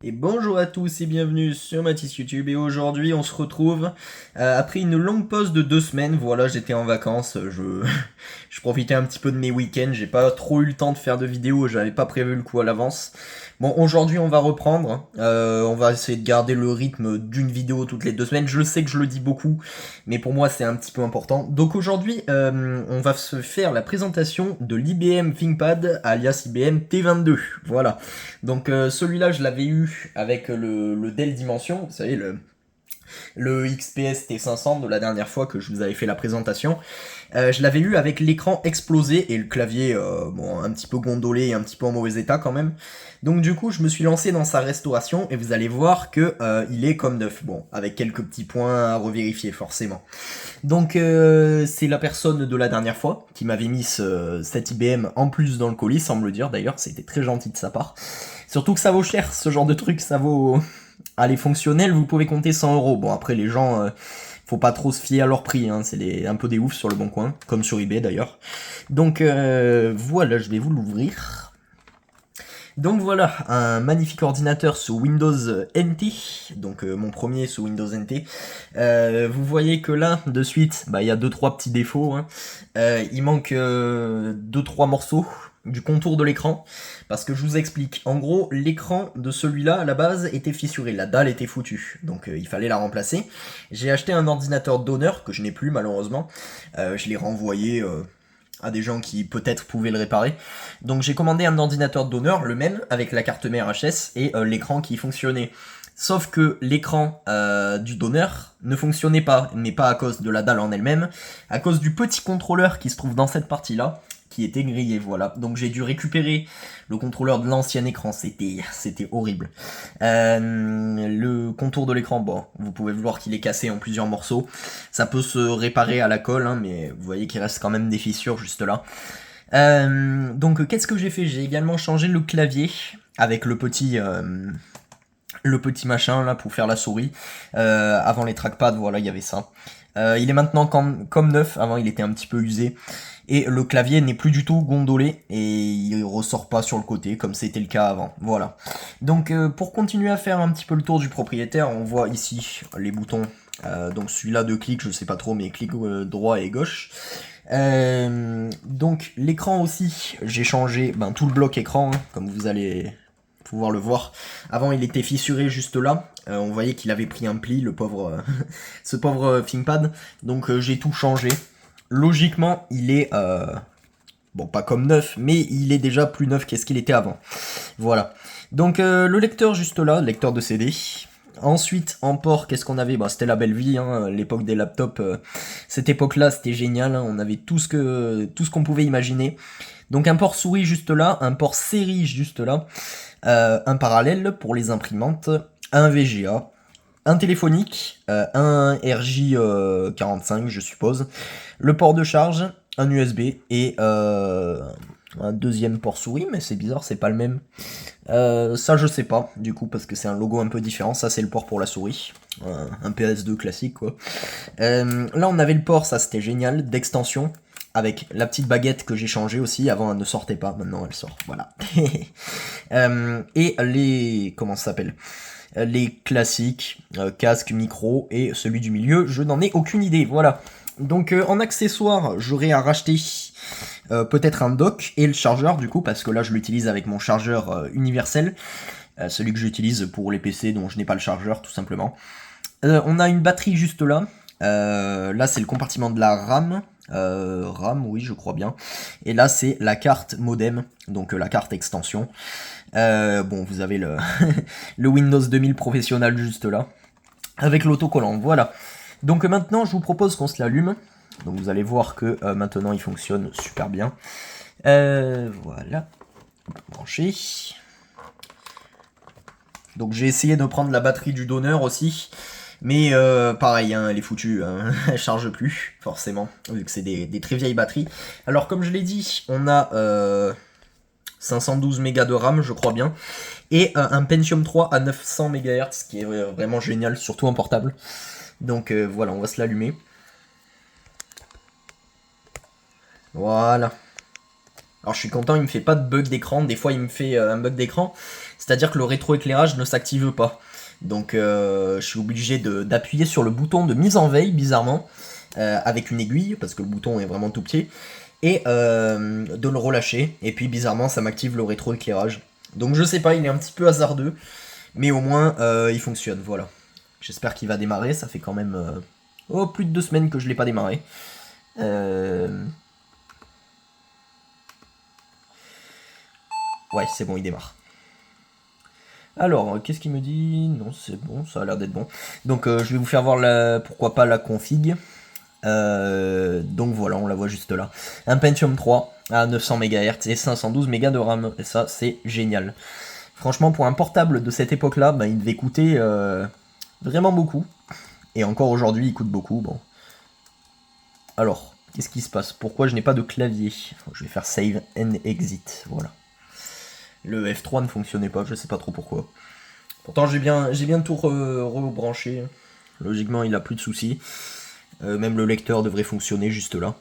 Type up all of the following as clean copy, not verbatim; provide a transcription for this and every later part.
Et bonjour à tous et bienvenue sur Mathis YouTube. Et aujourd'hui on se retrouve après une longue pause de 2 semaines. Voilà, j'étais en vacances, je profitais un petit peu de mes week-ends, j'ai pas trop eu le temps de faire de vidéos, j'avais pas prévu le coup à l'avance. Bon, aujourd'hui on va reprendre, on va essayer de garder le rythme d'une vidéo toutes les 2 semaines. Je sais que je le dis beaucoup, mais pour moi c'est un petit peu important. Donc aujourd'hui on va se faire la présentation de l'IBM ThinkPad alias IBM T22. Voilà. Donc celui-là, je l'avais eu avec le Dell Dimension, vous savez, le XPS T500 de la dernière fois que je vous avais fait la présentation. Je l'avais eu avec l'écran explosé et le clavier bon, un petit peu gondolé et un petit peu en mauvais état quand même. Donc du coup, je me suis lancé dans sa restauration et vous allez voir que il est comme neuf. Bon, avec quelques petits points à revérifier forcément. Donc c'est la personne de la dernière fois qui m'avait mis cet IBM en plus dans le colis, sans me le dire d'ailleurs, c'était très gentil de sa part. Surtout que ça vaut cher, ce genre de truc, ça vaut... Allez, fonctionnel, vous pouvez compter 100 euros. Bon, après, les gens, faut pas trop se fier à leur prix, hein. C'est un peu des oufs sur le bon coin, comme sur eBay d'ailleurs. Donc voilà, je vais vous l'ouvrir. Donc voilà, un magnifique ordinateur sous Windows NT, donc mon premier sous Windows NT. Vous voyez que là, de suite, bah, il y a 2-3 petits défauts, hein. Il manque 2-3 morceaux du contour de l'écran, parce que je vous explique. En gros, l'écran de celui-là, à la base, était fissuré, la dalle était foutue, donc il fallait la remplacer. J'ai acheté un ordinateur d'honneur, que je n'ai plus malheureusement. Je l'ai renvoyé à des gens qui peut-être pouvaient le réparer. Donc j'ai commandé un ordinateur d'honneur, le même, avec la carte mère HS et l'écran qui fonctionnait. Sauf que l'écran du donneur ne fonctionnait pas, mais pas à cause de la dalle en elle-même, à cause du petit contrôleur qui se trouve dans cette partie-là, qui était grillé, voilà. Donc j'ai dû récupérer le contrôleur de l'ancien écran, c'était horrible. Le contour de l'écran, bon, vous pouvez voir qu'il est cassé en plusieurs morceaux. Ça peut se réparer à la colle, hein, mais vous voyez qu'il reste quand même des fissures juste là. Donc qu'est-ce que j'ai fait? J'ai également changé le clavier avec le petit machin là pour faire la souris. Avant les trackpads, voilà, il y avait ça. Il est maintenant comme neuf, avant il était un petit peu usé. Et le clavier n'est plus du tout gondolé et il ressort pas sur le côté comme c'était le cas avant. Voilà. Donc pour continuer à faire un petit peu le tour du propriétaire, on voit ici les boutons. Donc celui-là de clic, je sais pas trop, mais clic droit et gauche. Donc l'écran aussi, j'ai changé tout le bloc écran, hein, comme vous allez pouvoir le voir. Avant il était fissuré juste là, on voyait qu'il avait pris un pli, le pauvre, ce pauvre ThinkPad. Donc j'ai tout changé. Logiquement il est, bon pas comme neuf, mais il est déjà plus neuf qu'est-ce qu'il était avant. Voilà. Donc le lecteur juste là, le lecteur de CD. Ensuite, en port, qu'est-ce qu'on avait? Bah, c'était la belle vie, hein, l'époque des laptops. Cette époque-là, c'était génial, hein, on avait tout ce qu'on pouvait imaginer. Donc un port souris juste là, un port série juste là, un parallèle pour les imprimantes, un VGA, un téléphonique, un RJ45 je suppose, le port de charge, un USB et un deuxième port souris, mais c'est bizarre, c'est pas le même. Ça je sais pas, du coup, parce que c'est un logo un peu différent. Ça c'est le port pour la souris, un PS2 classique quoi. Là on avait le port, ça c'était génial, d'extension, avec la petite baguette que j'ai changée aussi. Avant elle ne sortait pas, maintenant elle sort, voilà. Et les... comment ça s'appelle? Les classiques, casque, micro, et celui du milieu, je n'en ai aucune idée, voilà. Donc en accessoire, j'aurais à racheter peut-être un dock et le chargeur du coup, parce que là je l'utilise avec mon chargeur universel, celui que j'utilise pour les PC dont je n'ai pas le chargeur tout simplement. On a une batterie juste là, là c'est le compartiment de la RAM, RAM oui je crois bien, et là c'est la carte modem, donc la carte extension. Bon vous avez le, le Windows 2000 professionnel juste là, avec l'autocollant, voilà. Donc maintenant je vous propose qu'on se l'allume. Donc vous allez voir que maintenant il fonctionne super bien. Voilà, branché. Donc j'ai essayé de prendre la batterie du donneur aussi. Mais pareil, hein, elle est foutue, hein. Elle charge plus, forcément, vu que c'est des très vieilles batteries. Alors comme je l'ai dit, on a 512 mégas de RAM, je crois bien, et un Pentium 3 à 900 MHz, qui est vraiment génial, surtout en portable. Donc voilà, on va se l'allumer. Voilà. Alors je suis content, il me fait pas de bug d'écran, des fois il me fait un bug d'écran. C'est-à-dire que le rétroéclairage ne s'active pas. Donc je suis obligé d'appuyer sur le bouton de mise en veille, bizarrement, avec une aiguille, parce que le bouton est vraiment tout petit, et de le relâcher, et puis bizarrement ça m'active le rétroéclairage. Donc je sais pas, il est un petit peu hasardeux, mais au moins il fonctionne, voilà. J'espère qu'il va démarrer, ça fait quand même plus de 2 semaines que je l'ai pas démarré. Ouais, c'est bon, il démarre. Alors, qu'est-ce qu'il me dit? Non, c'est bon, ça a l'air d'être bon. Donc, je vais vous faire voir pourquoi pas la config. Donc voilà, on la voit juste là. Un Pentium 3 à 900 MHz et 512 Mb de RAM. Et ça, c'est génial. Franchement, pour un portable de cette époque-là, il devait coûter vraiment beaucoup. Et encore aujourd'hui, il coûte beaucoup. Bon. Alors, qu'est-ce qui se passe? Pourquoi je n'ai pas de clavier? Je vais faire Save and Exit. Voilà. Le F3 ne fonctionnait pas, je sais pas trop pourquoi. Pourtant, j'ai bien tout rebranché. Logiquement, il a plus de soucis. Même le lecteur devrait fonctionner juste là.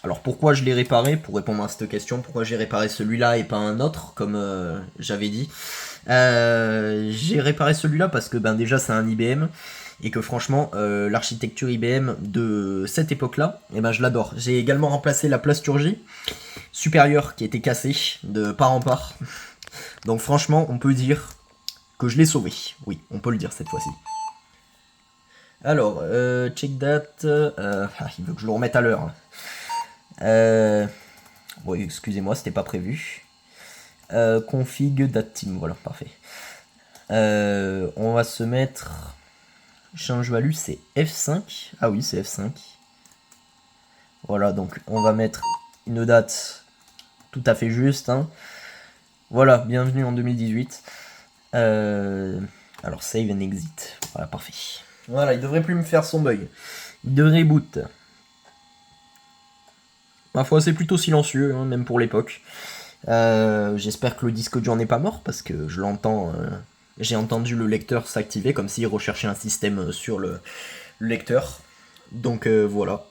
Alors pourquoi je l'ai réparé? Pour répondre à cette question, pourquoi j'ai réparé celui-là et pas un autre, comme j'avais dit. J'ai réparé celui-là parce que déjà c'est un IBM, et que franchement l'architecture IBM de cette époque-là, je l'adore. J'ai également remplacé la plasturgie supérieure qui était cassée de part en part. Donc franchement, on peut dire que je l'ai sauvé. Oui, on peut le dire cette fois-ci. Alors, check that. Il veut que je le remette à l'heure. Oui, excusez-moi, c'était pas prévu. Config datteam, voilà, parfait. On va se mettre. Change value, c'est F5. Ah oui, c'est F5. Voilà, donc on va mettre une date tout à fait juste. Hein. Voilà, bienvenue en 2018. Alors, save and exit. Voilà, parfait. Voilà, il devrait plus me faire son bug. Il devrait boot. Ma foi, c'est plutôt silencieux, hein, même pour l'époque. J'espère que le disque dur n'est pas mort, parce que je l'entends. J'ai entendu le lecteur s'activer, comme s'il recherchait un système sur le lecteur. Donc voilà.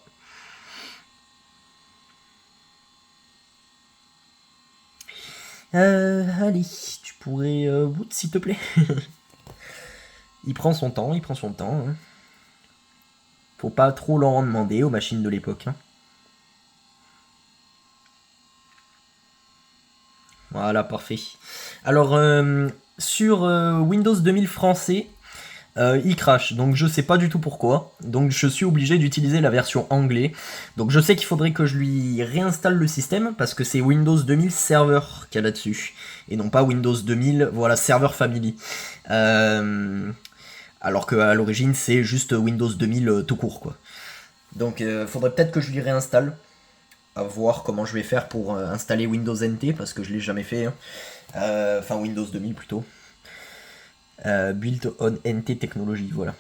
Allez, tu pourrais boot s'il te plaît. Il prend son temps, il prend son temps. Hein. Faut pas trop leur demander aux machines de l'époque. Hein. Voilà, parfait. Alors, sur Windows 2000 français, il crache, donc je sais pas du tout pourquoi. Donc je suis obligé d'utiliser la version anglais. Donc je sais qu'il faudrait que je lui réinstalle le système, parce que c'est Windows 2000 Server qu'il y a là-dessus. Et non pas Windows 2000, voilà, Server Family. Alors qu'à l'origine, c'est juste Windows 2000 tout court, quoi. Donc faudrait peut-être que je lui réinstalle. À voir comment je vais faire pour installer Windows NT, parce que je l'ai jamais fait. Hein. Enfin, Windows 2000 plutôt. Built on NT Technology, voilà.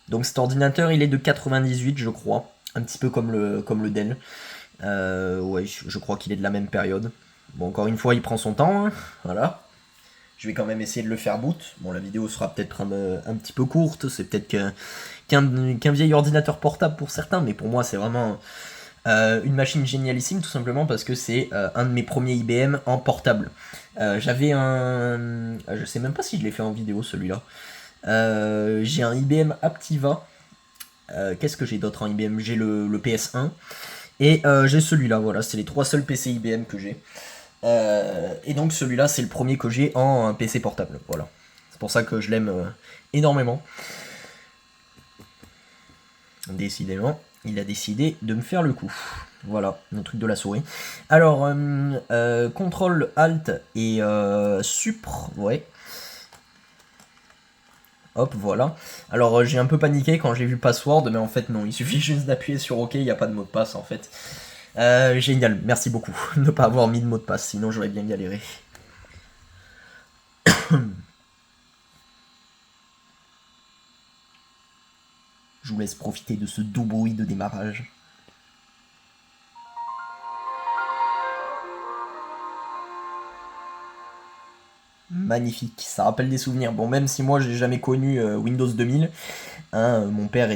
Donc cet ordinateur, il est de 98, je crois. Un petit peu comme le Dell. Ouais, je crois qu'il est de la même période. Bon, encore une fois, il prend son temps. Hein. Voilà. Je vais quand même essayer de le faire boot. Bon, la vidéo sera peut-être un petit peu courte. C'est peut-être qu'un vieil ordinateur portable pour certains. Mais pour moi, c'est vraiment une machine génialissime, tout simplement parce que c'est un de mes premiers IBM en portable. J'avais un... Je sais même pas si je l'ai fait en vidéo, celui-là. J'ai un IBM Aptiva. Qu'est-ce que j'ai d'autre en IBM? J'ai le PS1. Et j'ai celui-là, voilà. C'est les 3 seuls PC IBM que j'ai. Et donc celui-là, c'est le premier que j'ai en PC portable. Voilà. C'est pour ça que je l'aime énormément. Décidément, il a décidé de me faire le coup. Voilà, le truc de la souris. Alors, CTRL, ALT et Supr, ouais. Hop, voilà. Alors, j'ai un peu paniqué quand j'ai vu password, mais en fait, non, il suffit juste d'appuyer sur OK, il n'y a pas de mot de passe, en fait. Génial, merci beaucoup de ne pas avoir mis de mot de passe, sinon j'aurais bien galéré. Je vous laisse profiter de ce doux bruit de démarrage. magnifique, ça rappelle des souvenirs. Bon, même si moi j'ai jamais connu Windows 2000, hein, mon père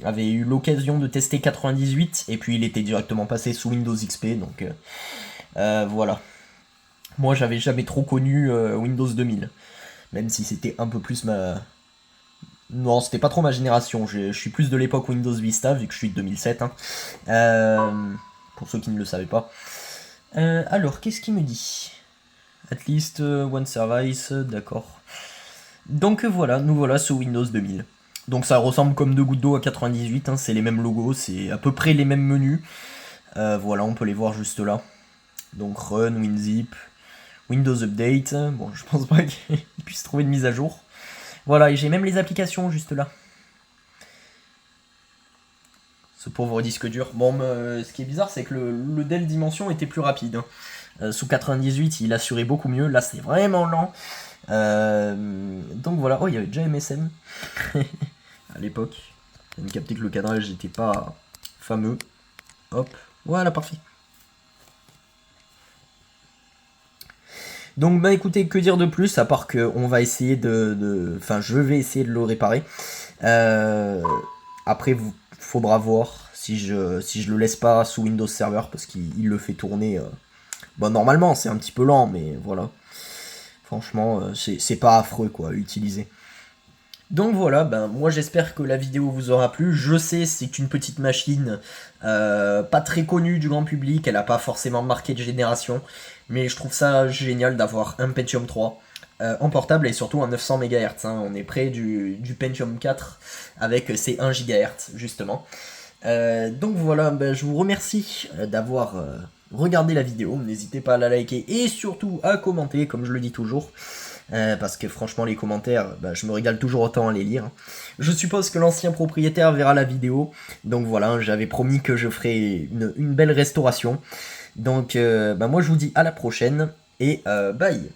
avait eu l'occasion de tester 98 et puis il était directement passé sous Windows XP, donc voilà. Moi j'avais jamais trop connu Windows 2000, même si c'était un peu plus ma... Non, c'était pas trop ma génération, je suis plus de l'époque Windows Vista, vu que je suis de 2007, hein. Pour ceux qui ne le savaient pas. Alors, qu'est-ce qu'il me dit? At least one service, d'accord. Donc voilà, nous voilà sous Windows 2000. Donc ça ressemble comme deux gouttes d'eau à 98, hein, c'est les mêmes logos, c'est à peu près les mêmes menus. Voilà, on peut les voir juste là. Donc Run, WinZip, Windows Update. Bon, je pense pas qu'il puisse trouver de mise à jour. Voilà, et j'ai même les applications juste là. Ce pauvre disque dur. Bon, ce qui est bizarre, c'est que le Dell Dimension était plus rapide, hein. Sous 98, il assurait beaucoup mieux. Là, c'est vraiment lent. Donc voilà. Oh, il y avait déjà MSN à l'époque. J'ai capté que le cadrage n'était pas fameux. Hop. Voilà, parfait. Donc bah écoutez, que dire de plus à part que on va essayer enfin je vais essayer de le réparer. Après faudra voir si je le laisse pas sous Windows Server parce qu'il le fait tourner. Bon normalement c'est un petit peu lent mais voilà. Franchement c'est pas affreux quoi à utiliser. Donc voilà, ben moi j'espère que la vidéo vous aura plu. Je sais c'est une petite machine pas très connue du grand public, elle a pas forcément marqué de génération, mais je trouve ça génial d'avoir un Pentium 3 en portable et surtout un 900 MHz. Hein. On est près du Pentium 4 avec ses 1 GHz justement. Donc voilà, ben, je vous remercie d'avoir regardé la vidéo. N'hésitez pas à la liker et surtout à commenter comme je le dis toujours. Parce que franchement les commentaires, bah, je me régale toujours autant à les lire. Je suppose que l'ancien propriétaire verra la vidéo, donc voilà, j'avais promis que je ferais une belle restauration. Donc bah, moi je vous dis à la prochaine, et bye.